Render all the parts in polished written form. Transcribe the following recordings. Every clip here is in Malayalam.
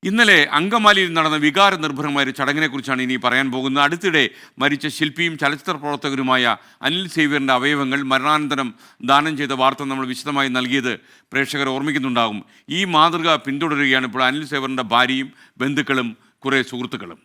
ഇന്നലെ അങ്കമാലിയിൽ നടന്ന വികാര നിർഭരമായ ഒരു ചടങ്ങിനെക്കുറിച്ചാണ് ഇനി പറയാൻ പോകുന്നത്. അടുത്തിടെ മരിച്ച ശില്പിയും ചലച്ചിത്ര പ്രവർത്തകരുമായ അനിൽ സേവ്യറിൻ്റെ അവയവങ്ങൾ മരണാനന്തരം ദാനം ചെയ്ത വാർത്ത നമ്മൾ വിശദമായി നൽകിയത് പ്രേക്ഷകർ ഓർമ്മിക്കുന്നുണ്ടാകും. ഈ മാതൃക പിന്തുടരുകയാണ് ഇപ്പോൾ അനിൽ സേവ്യറിൻ്റെ ഭാര്യയും ബന്ധുക്കളും കുറേ സുഹൃത്തുക്കളും.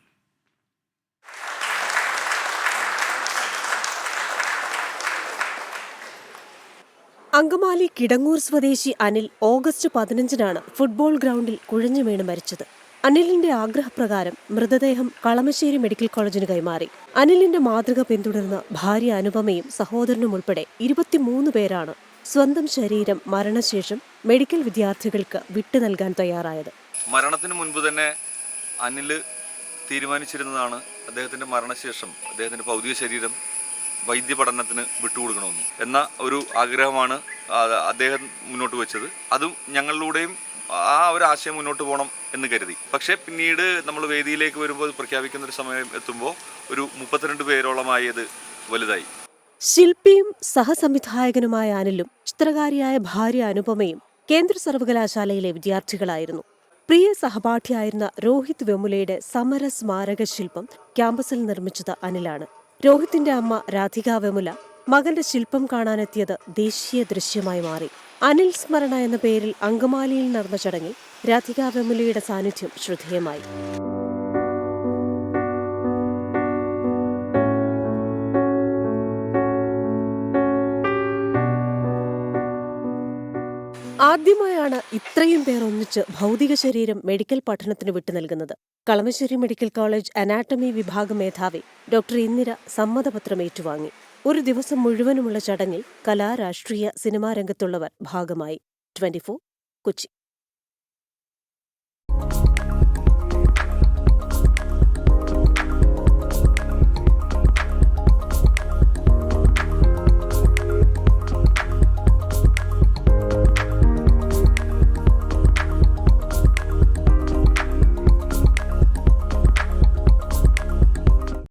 അങ്കമാലി കിടങ്ങൂർ സ്വദേശി അനിൽ ഓഗസ്റ്റ് 15-നാണ് ഫുട്ബോൾ ഗ്രൗണ്ടിൽ കുഴഞ്ഞു വീണ് മരിച്ചത്. അനിലിന്റെ ആഗ്രഹപ്രകാരം മൃതദേഹം കളമശ്ശേരി മെഡിക്കൽ കോളേജിന് കൈമാറി. അനിലിന്റെ മാതൃക പിന്തുടർന്ന ഭാര്യ അനുപമയും സഹോദരനും ഉൾപ്പെടെ 23 പേരാണ് സ്വന്തം ശരീരം മരണശേഷം മെഡിക്കൽ വിദ്യാർത്ഥികൾക്ക് വിട്ടു നൽകാൻ തയ്യാറായത്. മരണത്തിന് മുൻപ് തന്നെ അനിൽ തീരുമാനിച്ചിരുന്നതാണ് അദ്ദേഹത്തിന്റെ മരണശേഷം അദ്ദേഹത്തിന്റെ ഭൗതിക ശരീരം വൈദ്യപഠനത്തിന് വിട്ടുകൊടുക്കണമെന്ന് എന്ന ഒരു ആഗ്രഹമാണ് അദ്ദേഹം മുന്നോട്ട് വെച്ചത്. അതും ഞങ്ങളിലൂടെയും ആ ഒരു ആശയം മുന്നോട്ട് പോകണം എന്ന് കരുതി. പക്ഷേ പിന്നീട് നമ്മൾ വേദിയിലേക്ക് വരുമ്പോൾ പ്രഖ്യാപിക്കുന്ന ഒരു സമയം എത്തുമ്പോൾ ഒരു 32 പേരോളമായി അത് വലുതായി. ശില്പിയും സഹസംവിധായകനുമായ അനിലും ചിത്രകാരിയായ ഭാര്യ അനുപമയും കേന്ദ്ര സർവകലാശാലയിലെ വിദ്യാർത്ഥികളായിരുന്നു. പ്രിയ സഹപാഠിയായിരുന്ന രോഹിത് വെമുലയുടെ സമര സ്മാരക ശില്പം ക്യാമ്പസിൽ നിർമ്മിച്ചത് അനിലാണ്. രോഹിത്തിന്റെ അമ്മ രാധിക വെമുല മകന്റെ ശില്പം കാണാനെത്തിയത് ദേശീയ ദൃശ്യമായി മാറി. അനിൽ സ്മരണ എന്ന പേരിൽ അങ്കമാലിയിൽ നടന്ന ചടങ്ങിൽ രാധിക വെമുലയുടെ സാന്നിധ്യം ശ്രദ്ധേയമായി. ആദ്യമായാണ് ഇത്രയും പേർ ഒന്നിച്ച് ഭൗതിക ശരീരം മെഡിക്കൽ പഠനത്തിന് വിട്ടു നൽകുന്നത്. കളമശ്ശേരി മെഡിക്കൽ കോളേജ് അനാട്ടമി വിഭാഗം മേധാവി ഡോക്ടർ ഇന്ദിര സമ്മതപത്രം ഏറ്റുവാങ്ങി. ഒരു ദിവസം മുഴുവനുമുള്ള ചടങ്ങിൽ കലാ, രാഷ്ട്രീയ, സിനിമാ രംഗത്തുള്ളവർ ഭാഗമായി. 24 കൊച്ചി.